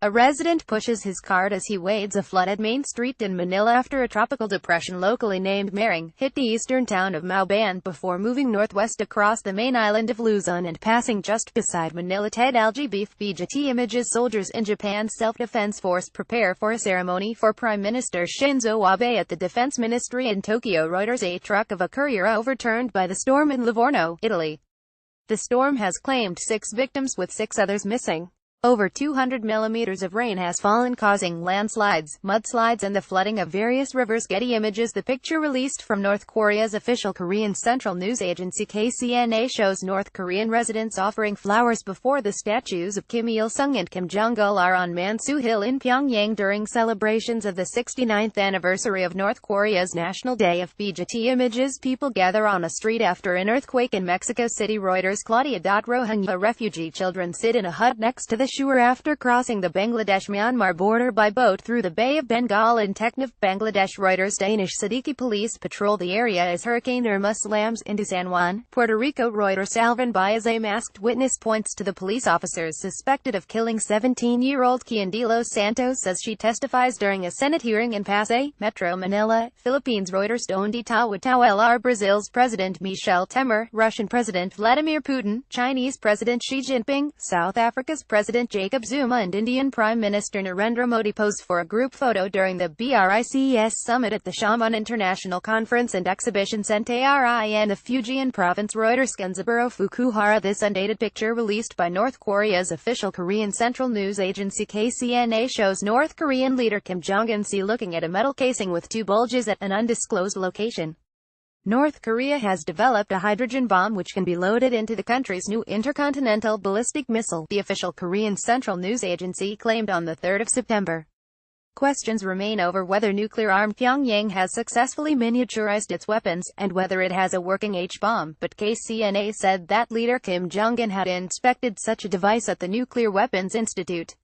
A resident pushes his cart as he wades a flooded main street in Manila after a tropical depression locally named Mering hit the eastern town of Mauban before moving northwest across the main island of Luzon and passing just beside Manila. Ted Algae Beef BJT images soldiers in Japan's self-defense force prepare for a ceremony for Prime Minister Shinzo Abe at the Defense Ministry in Tokyo. Reuters. A truck of a courier overturned by the storm in Livorno, Italy. The storm has claimed 6 victims with 6 others missing. Over 200 millimeters of rain has fallen, causing landslides, mudslides and the flooding of various rivers. Getty Images. The picture released from North Korea's official Korean Central News Agency KCNA shows North Korean residents offering flowers before the statues of Kim Il-sung and Kim Jong-il on Mansu Hill in Pyongyang during celebrations of the 69th anniversary of North Korea's National Day of BJT Images. People gather on a street after an earthquake in Mexico City. Reuters. Claudia. Rohingya refugee children sit in a hut next to the shore after crossing the Bangladesh-Myanmar border by boat through the Bay of Bengal in Teknaf, Bangladesh. Reuters. Danish Siddiqui police patrol the area as Hurricane Irma slams into San Juan, Puerto Rico. Reuters. Alvin Baez, a masked witness, points to the police officers suspected of killing 17-year-old Kian de los Santos as she testifies during a Senate hearing in Pasay, Metro Manila, Philippines. Reuters. Donde LR. Brazil's President Michel Temer, Russian President Vladimir Putin, Chinese President Xi Jinping, South Africa's President Jacob Zuma and Indian Prime Minister Narendra Modi posed for a group photo during the BRICS summit at the Xiamen International Conference and Exhibition Center in the Fujian province. Reuters. Genzaburo Fukuhara. This undated picture released by North Korea's official Korean Central News Agency KCNA shows North Korean leader Kim Jong-un looking at a metal casing with 2 bulges at an undisclosed location. North Korea has developed a hydrogen bomb which can be loaded into the country's new intercontinental ballistic missile, the official Korean Central News Agency claimed on the 3rd of September. Questions remain over whether nuclear-armed Pyongyang has successfully miniaturized its weapons, and whether it has a working H-bomb, but KCNA said that leader Kim Jong-un had inspected such a device at the Nuclear Weapons Institute.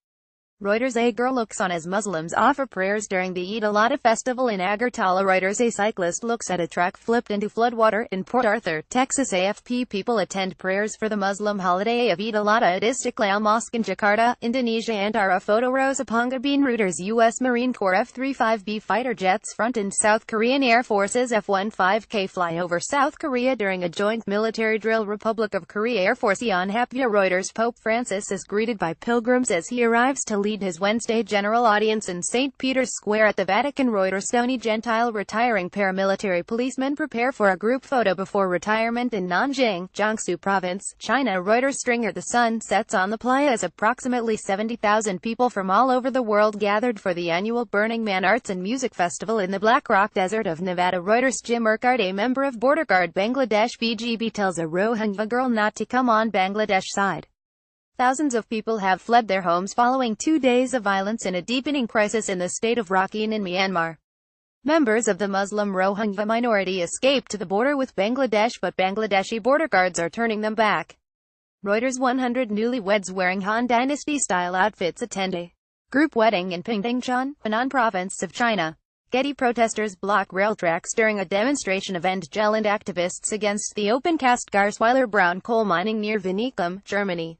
Reuters. A girl looks on as Muslims offer prayers during the Eid al-Adha festival in Agartala. Reuters. A cyclist looks at a truck flipped into floodwater in Port Arthur, Texas. AFP. People attend prayers for the Muslim holiday of Eid al-Adha at Istiqlal Mosque in Jakarta, Indonesia. Antara photo. Rosa Pangabin. Reuters. U.S. Marine Corps F-35B fighter jets front and South Korean Air Force's F-15K fly over South Korea during a joint military drill. Republic of Korea Air Force. Ian Hapia. Reuters. Pope Francis is greeted by pilgrims as he arrives to lead his Wednesday general audience in St. Peter's Square at the Vatican. Reuters. Stony Gentile retiring paramilitary policemen prepare for a group photo before retirement in Nanjing, Jiangsu Province, China. Reuters. Stringer. The sun sets on the playa as approximately 70,000 people from all over the world gathered for the annual Burning Man Arts and Music Festival in the Black Rock Desert of Nevada. Reuters. Jim Urquhart, a member of Border Guard Bangladesh BGB, tells a Rohingya girl not to come on Bangladesh side. Thousands of people have fled their homes following 2 days of violence in a deepening crisis in the state of Rakhine in Myanmar. Members of the Muslim Rohingya minority escaped to the border with Bangladesh, but Bangladeshi border guards are turning them back. Reuters. 100 newlyweds wearing Han Dynasty-style outfits attend a group wedding in Pingdingshan, Henan Province of China. Getty. Protesters block rail tracks during a demonstration of End Gelände activists against the open-cast Garsweiler brown coal mining near Vinicum, Germany.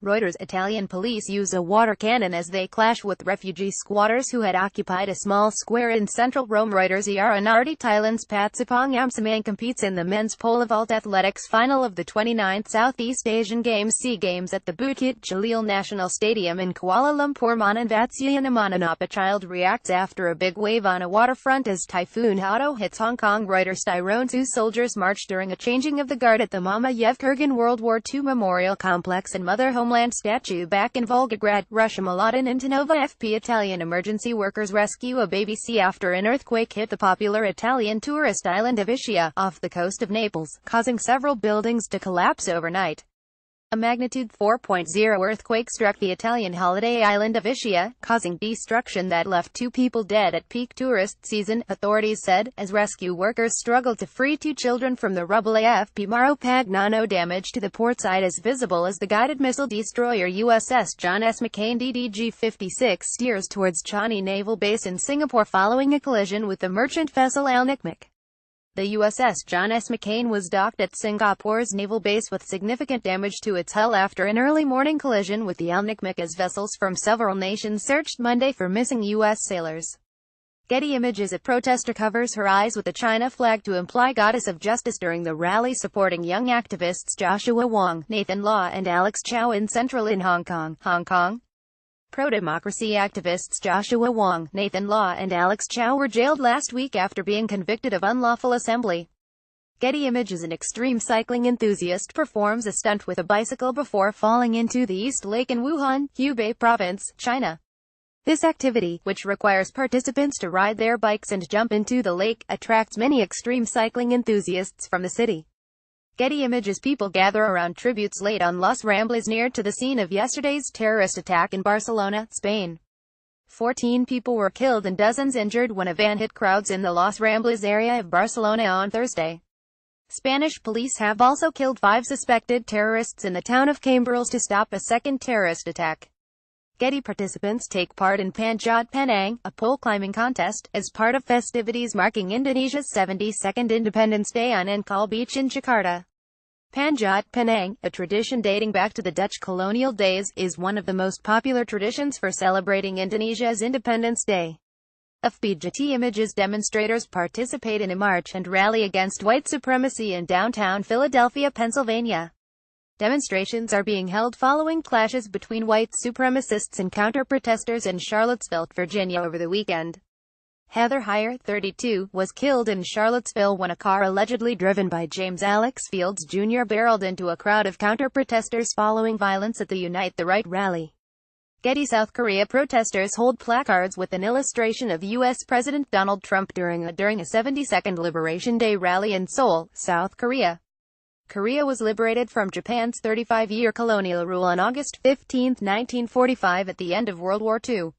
Reuters. Italian police use a water cannon as they clash with refugee squatters who had occupied a small square in central Rome. Reuters. Nardi. Thailand's Patsipong Amsamang competes in the men's pole vault athletics final of the 29th Southeast Asian Games SEA Games at the Bukit Jalil National Stadium in Kuala Lumpur. Manan Vatsianamananap. A child reacts after a big wave on a waterfront as Typhoon Hado hits Hong Kong. Reuters. Tyrone. 2 soldiers march during a changing of the guard at the Mamayev Kurgan World War II Memorial Complex and Mother Homeland statue back in Volgograd, Russia. Mladen Antonova. FP. Italian emergency workers rescue a baby sea after an earthquake hit the popular Italian tourist island of Ischia, off the coast of Naples, causing several buildings to collapse overnight. A magnitude 4.0 earthquake struck the Italian holiday island of Ischia, causing destruction that left 2 people dead at peak tourist season, authorities said, as rescue workers struggled to free 2 children from the rubble. AFP. Maro Pagnano. Damage to the port side is visible as the guided missile destroyer USS John S. McCain DDG-56 steers towards Changi Naval Base in Singapore following a collision with the merchant vessel Al Nikmak. The USS John S. McCain was docked at Singapore's naval base with significant damage to its hull after an early morning collision with the Alnic as vessels from several nations searched Monday for missing U.S. sailors. Getty Images. A protester covers her eyes with a China flag to imply goddess of justice during the rally supporting young activists Joshua Wong, Nathan Law and Alex Chow in Hong Kong. Pro-democracy activists Joshua Wong, Nathan Law and Alex Chow were jailed last week after being convicted of unlawful assembly. Getty Images. An extreme cycling enthusiast performs a stunt with a bicycle before falling into the East Lake in Wuhan, Hubei Province, China. This activity, which requires participants to ride their bikes and jump into the lake, attracts many extreme cycling enthusiasts from the city. Getty Images. People gather around tributes laid on Los Rambles near to the scene of yesterday's terrorist attack in Barcelona, Spain. 14 people were killed and dozens injured when a van hit crowds in the Los Rambles area of Barcelona on Thursday. Spanish police have also killed 5 suspected terrorists in the town of Cambrils to stop a second terrorist attack. Getty participants take part in Panjat Penang, a pole climbing contest, as part of festivities marking Indonesia's 72nd Independence Day on Ankal Beach in Jakarta. Panjat Penang, a tradition dating back to the Dutch colonial days, is one of the most popular traditions for celebrating Indonesia's Independence Day. Getty Images. Demonstrators participate in a march and rally against white supremacy in downtown Philadelphia, Pennsylvania. Demonstrations are being held following clashes between white supremacists and counter-protesters in Charlottesville, Virginia over the weekend. Heather Heyer, 32, was killed in Charlottesville when a car allegedly driven by James Alex Fields Jr. barreled into a crowd of counter-protesters following violence at the Unite the Right rally. Getty. South Korea. Protesters hold placards with an illustration of U.S. President Donald Trump during a 72nd Liberation Day rally in Seoul, South Korea. Korea was liberated from Japan's 35-year colonial rule on August 15, 1945 at the end of World War II.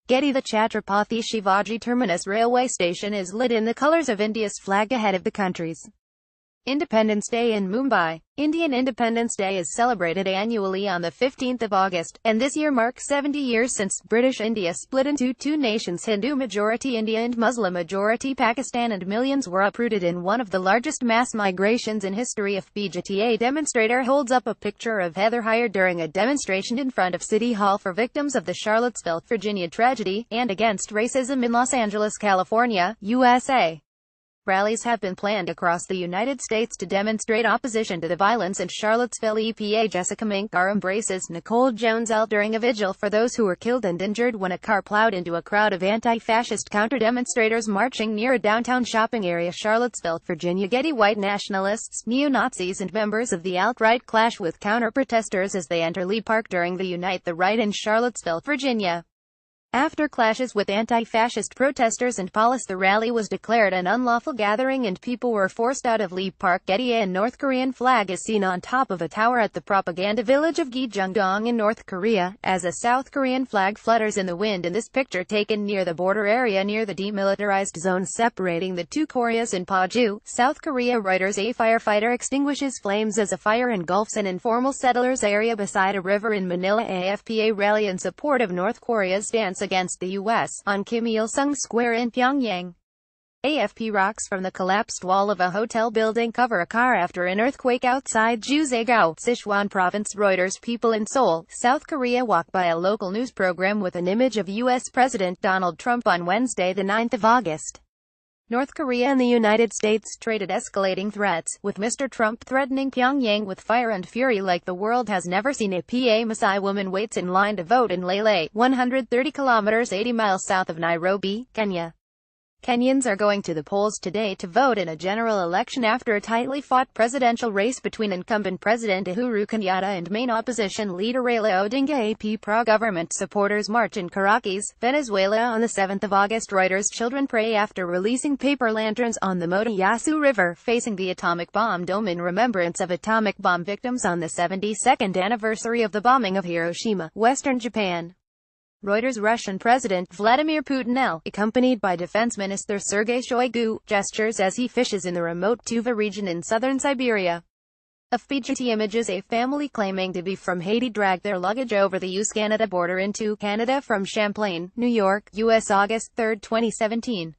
Getty. The Chhatrapati Shivaji Terminus railway station is lit in the colors of India's flag ahead of the country's Independence Day in Mumbai. Indian Independence Day is celebrated annually on the 15th of August, and this year marks 70 years since British India split into two nations, Hindu-majority India and Muslim-majority Pakistan, and millions were uprooted in one of the largest mass migrations in history. A demonstrator holds up a picture of Heather Heyer during a demonstration in front of City Hall for victims of the Charlottesville, Virginia tragedy, and against racism in Los Angeles, California, USA. Rallies have been planned across the United States to demonstrate opposition to the violence in Charlottesville. EPA. Jessica Minkar embraces Nicole Jones L. during a vigil for those who were killed and injured when a car plowed into a crowd of anti-fascist counter-demonstrators marching near a downtown shopping area, Charlottesville, Virginia. Getty. White nationalists, neo-Nazis and members of the alt-right clash with counter-protesters as they enter Lee Park during the Unite the Right in Charlottesville, Virginia. After clashes with anti-fascist protesters and police, the rally was declared an unlawful gathering and people were forced out of Lee Park. Getty. A North Korean flag is seen on top of a tower at the propaganda village of Gyeongdong in North Korea, as a South Korean flag flutters in the wind in this picture taken near the border area near the demilitarized zone separating the two Koreas in Paju, South Korea. Reuters. A firefighter extinguishes flames as a fire engulfs an informal settlers area beside a river in Manila. AFP. Rally in support of North Korea's stance against the U.S. on Kim Il-sung Square in Pyongyang. AFP. Rocks from the collapsed wall of a hotel building cover a car after an earthquake outside Jusaegao, Sichuan Province. Reuters. People in Seoul, South Korea walk by a local news program with an image of U.S. President Donald Trump on Wednesday, the 9th of August. North Korea and the United States traded escalating threats, with Mr. Trump threatening Pyongyang with fire and fury like the world has never seen. A Maasai woman waits in line to vote in Lele, 130 kilometers 80 miles south of Nairobi, Kenya. Kenyans are going to the polls today to vote in a general election after a tightly fought presidential race between incumbent President Uhuru Kenyatta and main opposition leader Raila Odinga. AP. Pro-government supporters march in Caracas, Venezuela on the 7th of August. Reuters. Children pray after releasing paper lanterns on the Motoyasu River facing the atomic bomb dome in remembrance of atomic bomb victims on the 72nd anniversary of the bombing of Hiroshima, Western Japan. Reuters. Russian President Vladimir Putin, accompanied by Defense Minister Sergei Shoigu, gestures as he fishes in the remote Tuva region in southern Siberia. Getty Images. A family claiming to be from Haiti dragged their luggage over the US-Canada border into Canada from Champlain, New York, U.S. August 3, 2017.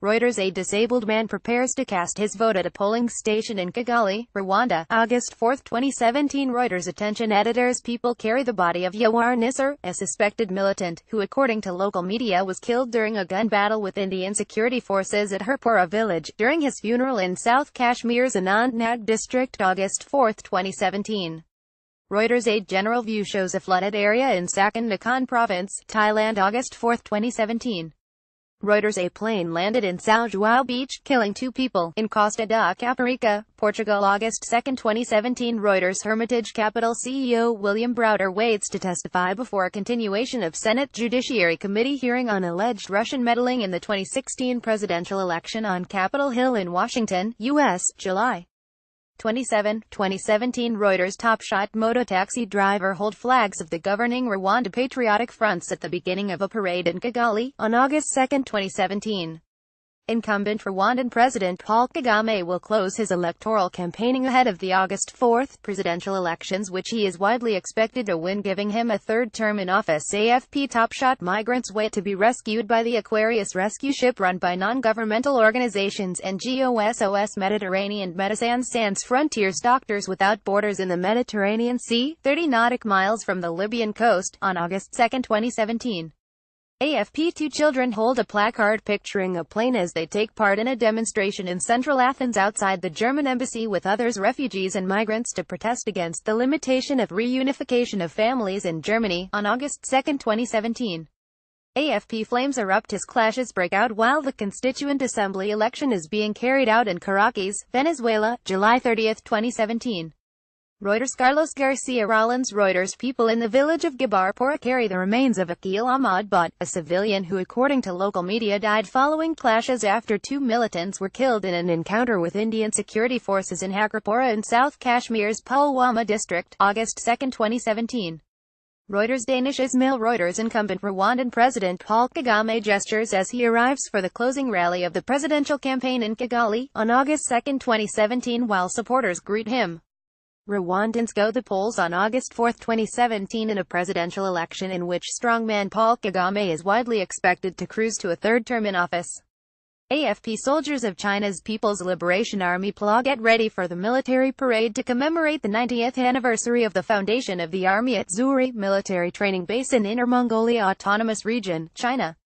Reuters. A disabled man prepares to cast his vote at a polling station in Kigali, Rwanda, August 4, 2017. Reuters. Attention editors. People carry the body of Yawar Nisser, a suspected militant, who according to local media was killed during a gun battle with Indian security forces at Harpura village, during his funeral in South Kashmir's Anantnag district, August 4, 2017. Reuters. A general view shows a flooded area in Sakan Nakhon province, Thailand, August 4, 2017. Reuters. A plane landed in São João Beach, killing 2 people, in Costa da Caparica, Portugal, August 2, 2017. Reuters. Hermitage Capital CEO William Browder waits to testify before a continuation of Senate Judiciary Committee hearing on alleged Russian meddling in the 2016 presidential election on Capitol Hill in Washington, U.S., July 27, 2017. Reuters. Top shot mototaxi driver hold flags of the governing Rwanda Patriotic Fronts at the beginning of a parade in Kigali, on August 2, 2017. Incumbent Rwandan President Paul Kagame will close his electoral campaigning ahead of the August 4th presidential elections, which he is widely expected to win, giving him a third term in office. AFP. Top shot migrants wait to be rescued by the Aquarius rescue ship run by non-governmental organizations NGOs Mediterranean Medecins Sans Frontières Doctors Without Borders in the Mediterranean Sea, 30 nautic miles from the Libyan coast, on August 2, 2017. AFP. 2 children hold a placard picturing a plane as they take part in a demonstration in central Athens outside the German embassy with others refugees and migrants to protest against the limitation of reunification of families in Germany, on August 2, 2017. AFP. Flames erupt as clashes break out while the Constituent Assembly election is being carried out in Caracas, Venezuela, July 30, 2017. Reuters. Carlos Garcia Rollins. Reuters. People in the village of Gibarpora carry the remains of Akil Ahmad Butt, a civilian who according to local media died following clashes after 2 militants were killed in an encounter with Indian security forces in Hakrapura in South Kashmir's Pulwama district, August 2, 2017. Reuters. Danish Ismail. Reuters. Incumbent Rwandan President Paul Kagame gestures as he arrives for the closing rally of the presidential campaign in Kigali, on August 2, 2017, while supporters greet him. Rwandans go the polls on August 4, 2017 in a presidential election in which strongman Paul Kagame is widely expected to cruise to a third term in office. AFP. Soldiers of China's People's Liberation Army PLA get ready for the military parade to commemorate the 90th anniversary of the foundation of the army at Zuri military training base in Inner Mongolia Autonomous Region, China.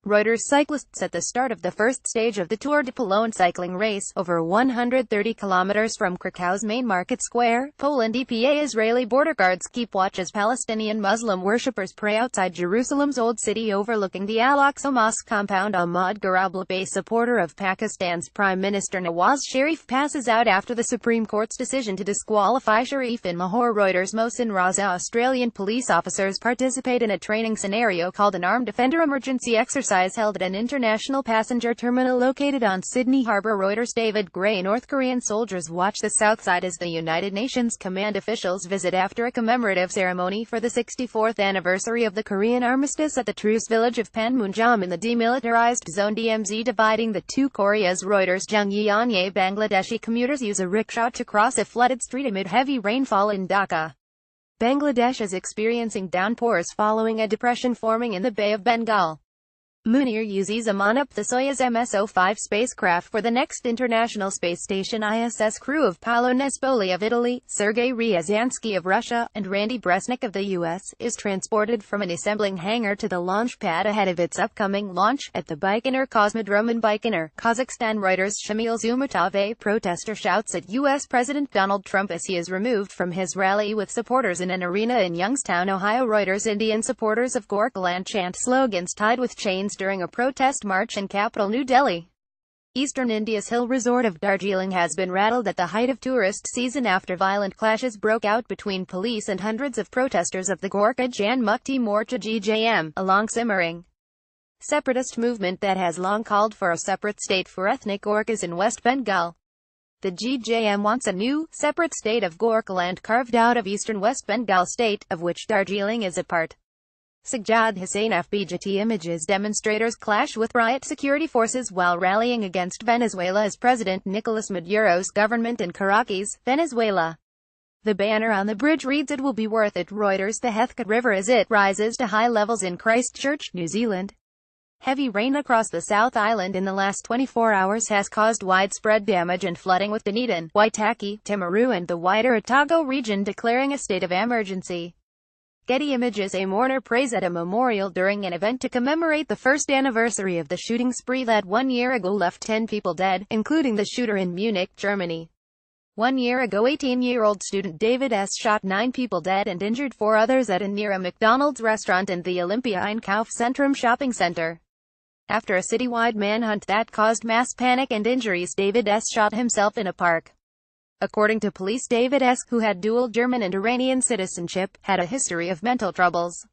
Reuters. Cyclists at the start of the first stage of the Tour de Pologne cycling race, over 130 kilometers from Krakow's main market square, Poland. EPA. Israeli border guards keep watch as Palestinian Muslim worshippers pray outside Jerusalem's Old City overlooking the Al-Aqsa Mosque compound. Ahmad Garabal, a supporter of Pakistan's Prime Minister Nawaz Sharif, passes out after the Supreme Court's decision to disqualify Sharif in Lahore. Reuters. Mohsin Raza. Australian police officers participate in a training scenario called an Armed Defender Emergency Exercise held at an international passenger terminal located on Sydney Harbour. Reuters. David Gray. North Korean soldiers watch the south side as the United Nations command officials visit after a commemorative ceremony for the 64th anniversary of the Korean armistice at the truce village of Panmunjom in the demilitarized zone DMZ dividing the 2 Koreas. Reuters. Jangyeonye. Bangladeshi commuters use a rickshaw to cross a flooded street amid heavy rainfall in Dhaka. Bangladesh is experiencing downpours following a depression forming in the Bay of Bengal. Munir uses Aman up the Soyuz MS-05 spacecraft for the next International Space Station ISS crew of Paolo Nespoli of Italy, Sergei Ryazansky of Russia, and Randy Bresnik of the U.S., is transported from an assembling hangar to the launch pad ahead of its upcoming launch, at the Baikonur Cosmodrome in Baikonur, Kazakhstan. Reuters. Shamil Zumutov. A protester shouts at U.S. President Donald Trump as he is removed from his rally with supporters in an arena in Youngstown, Ohio. Reuters. Indian supporters of Gorkhaland chant slogans tied with chains during a protest march in capital New Delhi. Eastern India's hill resort of Darjeeling has been rattled at the height of tourist season after violent clashes broke out between police and hundreds of protesters of the Gorkha Jan Mukti Morcha (GJM), a long-simmering separatist movement that has long called for a separate state for ethnic Gorkhas in West Bengal. The GJM wants a new, separate state of Gorkhaland carved out of eastern West Bengal state, of which Darjeeling is a part. Sajjad Hussain FBJT. Images. Demonstrators clash with riot security forces while rallying against Venezuela's President Nicolas Maduro's government in Caracas, Venezuela. The banner on the bridge reads, "It will be worth it." Reuters. The Heathcote River as it rises to high levels in Christchurch, New Zealand, Heavy rain across the South Island in the last 24 hours has caused widespread damage and flooding, with Dunedin, Waitaki, Timaru and the wider Otago region declaring a state of emergency. Getty Images. A mourner prays at a memorial during an event to commemorate the first anniversary of the shooting spree that 1 year ago left 10 people dead, including the shooter in Munich, Germany. 1 year ago, 18-year-old student David S. shot 9 people dead and injured 4 others at and near a McDonald's restaurant and the Olympia Einkaufszentrum shopping center. After a citywide manhunt that caused mass panic and injuries, David S. shot himself in a park. According to police, David S., who had dual German and Iranian citizenship, had a history of mental troubles.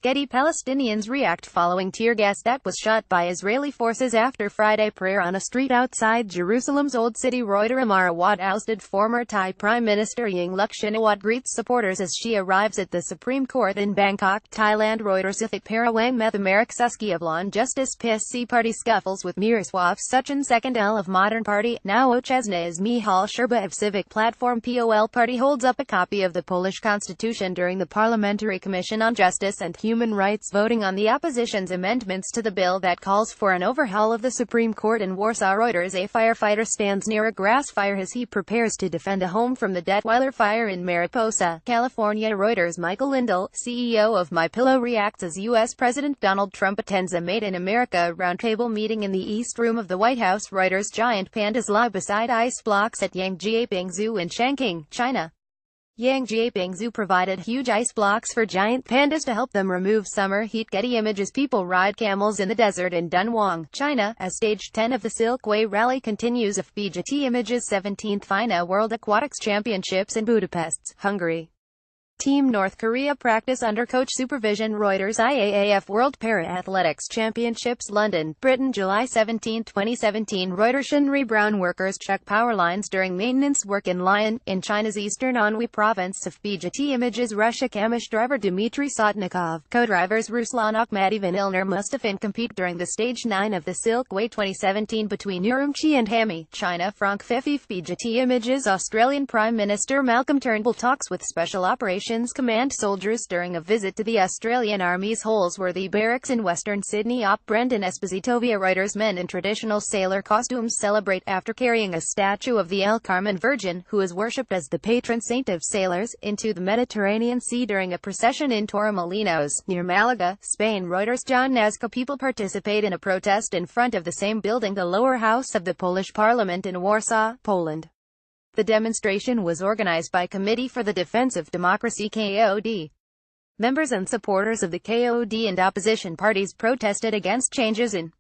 Getty. Palestinians react following tear gas that was shot by Israeli forces after Friday prayer on a street outside Jerusalem's Old City. Reuters. Amara Awad ousted former Thai Prime Minister Yingluck Shinawatra greets supporters as she arrives at the Supreme Court in Bangkok, Thailand. Reuters. Ithik Parawang Methamerik Suski of Lawn Justice PSC party scuffles with Miroslav Suchin, second L of Modern Party. Now Ochesna is Michal Sherba of Civic Platform POL Party holds up a copy of the Polish constitution during the Parliamentary Commission on Justice and Human Rights voting on the opposition's amendments to the bill that calls for an overhaul of the Supreme Court in Warsaw. Reuters. A firefighter stands near a grass fire as he prepares to defend a home from the Detweiler fire in Mariposa, California. Reuters. Michael Lindell, CEO of MyPillow, reacts as U.S. President Donald Trump attends a Made in America roundtable meeting in the East Room of the White House. Reuters. Giant pandas lie beside ice blocks at Yangjiaping Zoo in Chongqing, China. Yangjiaping Zoo provided huge ice blocks for giant pandas to help them remove summer heat. Getty Images. People ride camels in the desert in Dunhuang, China, as Stage 10 of the Silkway Rally continues. Getty Images. 17th FINA World Aquatics Championships in Budapest, Hungary. Team North Korea practice under coach supervision. Reuters. IAAF World Para-Athletics Championships, London, Britain, July 17, 2017. Reuters. Shinri brown workers check power lines during maintenance work in Lyon, in China's eastern Anhui province. Getty Images. Russia. Kamish driver Dmitry Sotnikov, co-drivers Ruslan Akhmadi and Ilner Mustafin compete during the Stage 9 of the Silkway 2017 between Urumqi and Hami, China. Frank Fifi. Getty Images. Australian Prime Minister Malcolm Turnbull talks with Special Operations Command soldiers during a visit to the Australian Army's Holsworthy Barracks in Western Sydney. Op. Brendan Esposito. Reuters. Men in traditional sailor costumes celebrate after carrying a statue of the El Carmen Virgin, who is worshipped as the patron saint of sailors, into the Mediterranean Sea during a procession in Torremolinos, near Malaga, Spain. Reuters. John Nazca. People participate in a protest in front of the same building, the lower house of the Polish Parliament in Warsaw, Poland. The demonstration was organized by Committee for the Defense of Democracy (KOD). Members and supporters of the KOD and opposition parties protested against changes in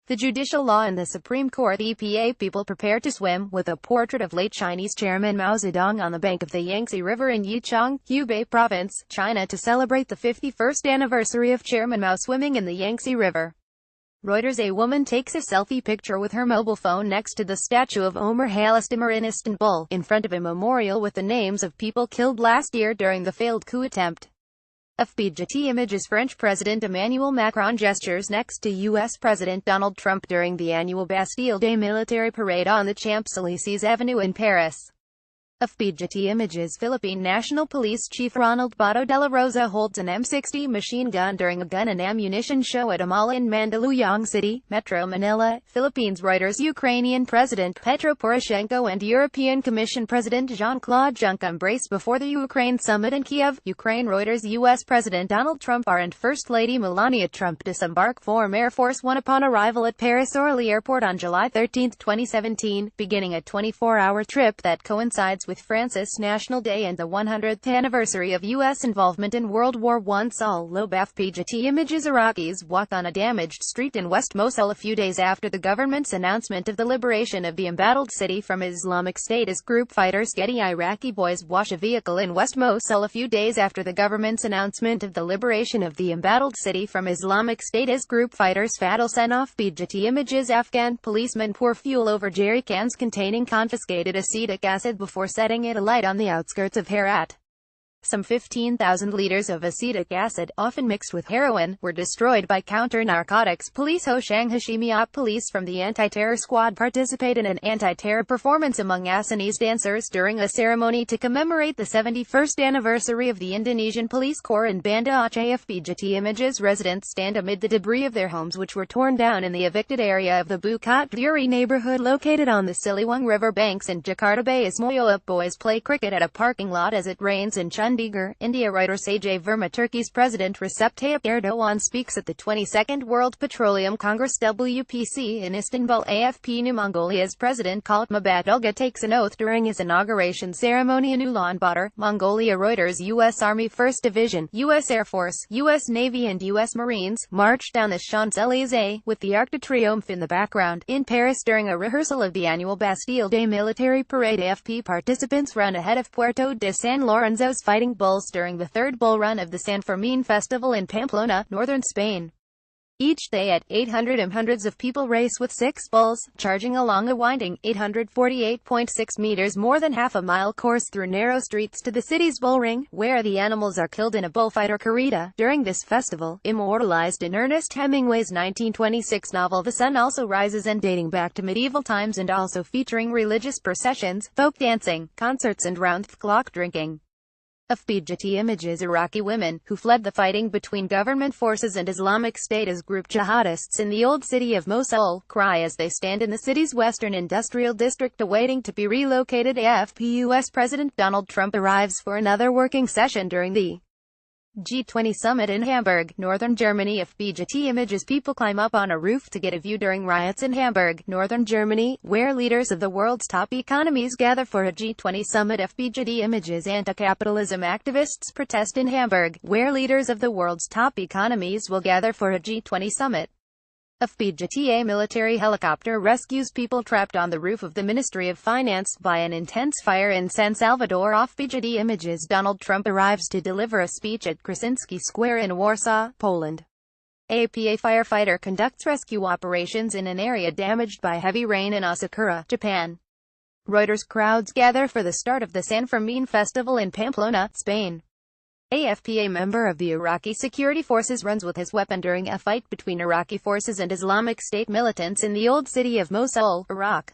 the judicial law and the Supreme Court. EPA. People prepare to swim, with a portrait of late Chinese Chairman Mao Zedong on the bank of the Yangtze River in Yichang, Hubei Province, China, to celebrate the 51st anniversary of Chairman Mao swimming in the Yangtze River. Reuters. A woman takes a selfie picture with her mobile phone next to the statue of Ömer Halastimir in Istanbul, in front of a memorial with the names of people killed last year during the failed coup attempt. Getty Images. French President Emmanuel Macron gestures next to U.S. President Donald Trump during the annual Bastille Day military parade on the Champs-Élysées Avenue in Paris. Getty Images. Philippine National Police Chief Ronald Bato de la Rosa holds an M60 machine gun during a gun and ammunition show at a mall in Mandaluyong City, Metro Manila, Philippines. Reuters. Ukrainian President Petro Poroshenko and European Commission President Jean-Claude Juncker embrace before the Ukraine summit in Kiev, Ukraine. Reuters. U.S. President Donald Trump and First Lady Melania Trump disembark from Air Force One upon arrival at Paris-Orly Airport on July 13, 2017, beginning a 24-hour trip that coincides with France's National Day and the 100th anniversary of U.S. involvement in World War I. Saul Lobaf. Getty Images. Iraqis walk on a damaged street in West Mosul a few days after the government's announcement of the liberation of the embattled city from Islamic State as group fighters. Getty. Iraqi boys wash a vehicle in West Mosul a few days after the government's announcement of the liberation of the embattled city from Islamic State as group fighters. Fadil Senoff. Getty Images. Afghan policemen pour fuel over jerry cans containing confiscated acetic acid before setting it alight on the outskirts of Herat. Some 15,000 liters of acetic acid, often mixed with heroin, were destroyed by counter-narcotics police. Hoshang Hashimiot police from the anti-terror squad participate in an anti-terror performance among Assamese dancers during a ceremony to commemorate the 71st anniversary of the Indonesian Police Corps in Banda Aceh. FPJT images. Residents stand amid the debris of their homes which were torn down in the evicted area of the Bukit Duri neighborhood located on the Siliwangi River banks in Jakarta Bay. Ismoil. Boys play cricket at a parking lot as it rains in Chandigarh, India. Writer Sajay Verma. Turkey's President Recep Tayyip Erdogan speaks at the 22nd World Petroleum Congress WPC in Istanbul. AFP. New Mongolia's President Khaltma Batulga takes an oath during his inauguration ceremony in Ulaanbaatar, Mongolia. Reuters. U.S. Army 1st Division, U.S. Air Force, U.S. Navy and U.S. Marines marched down the Champs-Élysées, with the Arc de Triomphe in the background, in Paris during a rehearsal of the annual Bastille Day military parade. AFP. Participants run ahead of Puerto de San Lorenzo's Fighting Bulls during the third bull run of the San Fermin Festival in Pamplona, northern Spain. Each day at 800 am, hundreds of people race with 6 bulls, charging along a winding, 848.6 meters more than half-a-mile course through narrow streets to the city's bull ring, where the animals are killed in a bullfight or corrida. During this festival, immortalized in Ernest Hemingway's 1926 novel The Sun Also Rises and dating back to medieval times, and also featuring religious processions, folk dancing, concerts and round-the-clock drinking. FPJT images. Iraqi women, who fled the fighting between government forces and Islamic State as group jihadists in the old city of Mosul, cry as they stand in the city's western industrial district awaiting to be relocated. AFP. U.S. President Donald Trump arrives for another working session during the G20 summit in Hamburg, northern Germany. FPJT images. People climb up on a roof to get a view during riots in Hamburg, northern Germany, where leaders of the world's top economies gather for a G20 summit. FPJT images. Anti-capitalism activists protest in Hamburg, where leaders of the world's top economies will gather for a G20 summit. FPJT. A military helicopter rescues people trapped on the roof of the Ministry of Finance by an intense fire in San Salvador. FPJT images. Donald Trump arrives to deliver a speech at Krasinski Square in Warsaw, Poland. APA. Firefighter conducts rescue operations in an area damaged by heavy rain in Asakura, Japan. Reuters. Crowds gather for the start of the San Fermin Festival in Pamplona, Spain. AFP. A member of the Iraqi security forces runs with his weapon during a fight between Iraqi forces and Islamic State militants in the old city of Mosul, Iraq.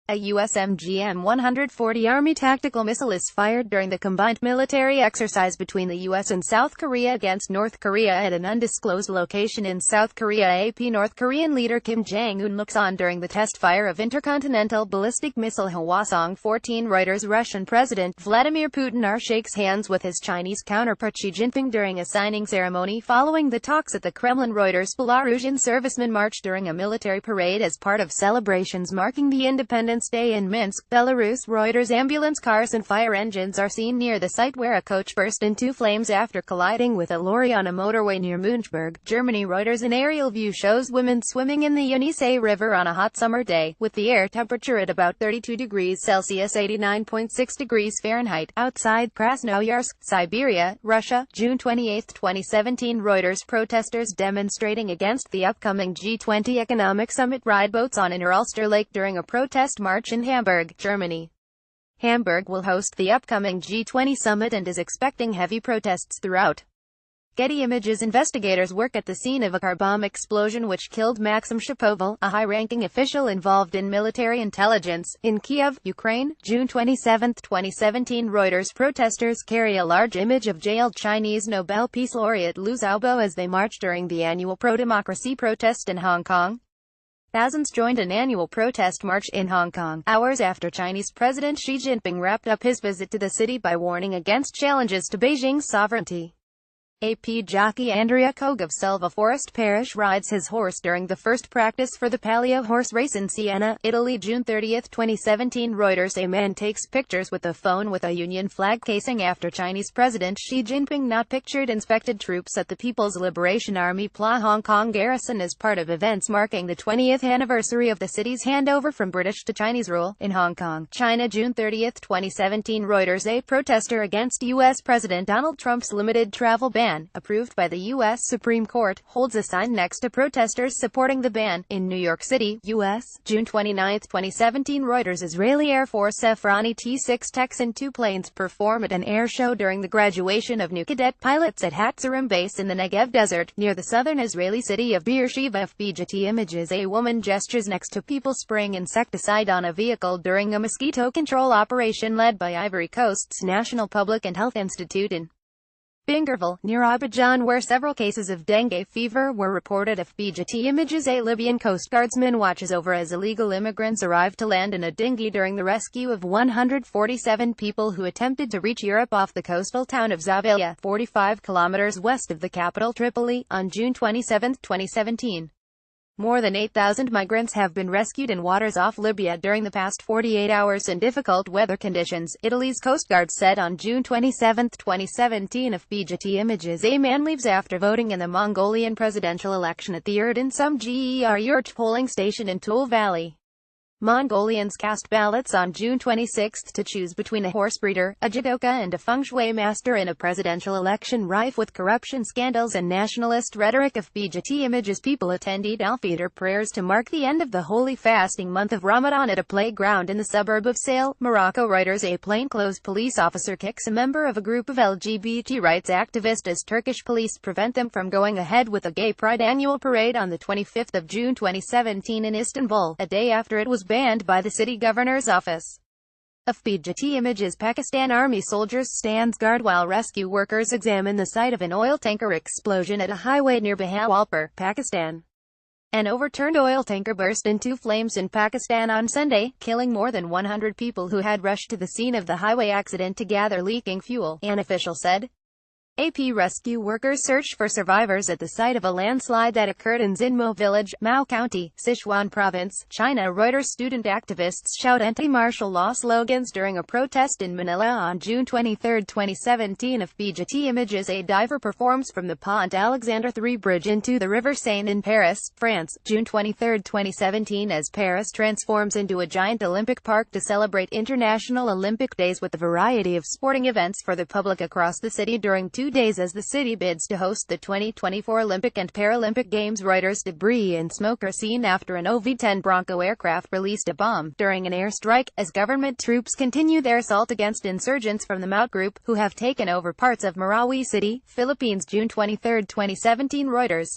A U.S. MGM-140 Army tactical missile is fired during the combined military exercise between the U.S. and South Korea against North Korea at an undisclosed location in South Korea. AP. North Korean leader Kim Jong-un looks on during the test fire of intercontinental ballistic missile Hwasong-14. Reuters. Russian President Vladimir Putin shakes hands with his Chinese counterpart Xi Jinping during a signing ceremony following the talks at the Kremlin. Reuters. Belarusian servicemen march during a military parade as part of celebrations marking the Independence Day in Minsk, Belarus. Reuters. Ambulance cars and fire engines are seen near the site where a coach burst into flames after colliding with a lorry on a motorway near Münchberg, Germany. Reuters. An aerial view shows women swimming in the Yenisei River on a hot summer day, with the air temperature at about 32 degrees Celsius (89.6 degrees Fahrenheit), outside Krasnoyarsk, Siberia, Russia, June 28, 2017. Reuters. Protesters demonstrating against the upcoming G20 economic summit ride boats on Inner Ulster Lake during a protest march in Hamburg, Germany. Hamburg will host the upcoming G20 summit and is expecting heavy protests throughout. Getty images. Investigators work at the scene of a car bomb explosion which killed Maxim Shapoval, a high-ranking official involved in military intelligence, in Kiev, Ukraine, June 27, 2017. Reuters. Protesters carry a large image of jailed Chinese Nobel Peace Laureate Liu Xiaobo as they march during the annual pro-democracy protest in Hong Kong. Thousands joined an annual protest march in Hong Kong, hours after Chinese President Xi Jinping wrapped up his visit to the city by warning against challenges to Beijing's sovereignty. AP. Jockey Andrea Koch of Selva Forest Parish rides his horse during the first practice for the Palio horse race in Siena, Italy, June 30, 2017. Reuters. A man takes pictures with a phone with a Union flag casing after Chinese President Xi Jinping not pictured inspected troops at the People's Liberation Army PLA Hong Kong garrison as part of events marking the 20th anniversary of the city's handover from British to Chinese rule in Hong Kong, China, June 30, 2017. Reuters. A protester against U.S. President Donald Trump's limited travel ban ban, approved by the U.S. Supreme Court, holds a sign next to protesters supporting the ban. In New York City, U.S., June 29, 2017. Reuters. Israeli Air Force Efroni T-6 Texan 2 planes perform at an air show during the graduation of new cadet pilots at Hatzarim Base in the Negev Desert, near the southern Israeli city of Beersheba. FBJT images. A woman gestures next to people spraying insecticide on a vehicle during a mosquito control operation led by Ivory Coast's National Public and Health Institute in Bingerville, near Abidjan, where several cases of dengue fever were reported. FBJT images. A Libyan Coast Guardsman watches over as illegal immigrants arrive to land in a dinghy during the rescue of 147 people who attempted to reach Europe off the coastal town of Zawiya, 45 kilometers west of the capital Tripoli, on June 27, 2017. More than 8,000 migrants have been rescued in waters off Libya during the past 48 hours in difficult weather conditions, Italy's Coast Guard said on June 27, 2017. FBJT images. A man leaves after voting in the Mongolian presidential election at the Erdinsum Yurt polling station in Tool Valley. Mongolians cast ballots on June 26 to choose between a horse breeder, a judoka and a feng shui master in a presidential election rife with corruption scandals and nationalist rhetoric. FBJT images. People attend Eid al-Fitr prayers to mark the end of the holy fasting month of Ramadan at a playground in the suburb of Sale, Morocco. Reuters. A plainclothes police officer kicks a member of a group of LGBT rights activists as Turkish police prevent them from going ahead with a gay pride annual parade on the 25th of June 2017 in Istanbul, a day after it was banned by the city governor's office. FBJT images. Pakistan Army soldiers stands guard while rescue workers examine the site of an oil tanker explosion at a highway near Bahawalpur, Pakistan. An overturned oil tanker burst into flames in Pakistan on Sunday, killing more than 100 people who had rushed to the scene of the highway accident to gather leaking fuel, an official said. AP rescue workers searched for survivors at the site of a landslide that occurred in Zinmo village, Mao County, Sichuan Province, China. Reuters. Student activists shout anti-martial law slogans during a protest in Manila on June 23, 2017. FBJT images. A diver performs from the Pont Alexandre III bridge into the River Seine in Paris, France, June 23, 2017, as Paris transforms into a giant Olympic park to celebrate International Olympic Days with a variety of sporting events for the public across the city during 2 days as the city bids to host the 2024 Olympic and Paralympic Games. Reuters. Debris and smoke are seen after an OV-10 Bronco aircraft released a bomb during an airstrike, as government troops continue their assault against insurgents from the Maut Group, who have taken over parts of Marawi City, Philippines. June 23, 2017. Reuters.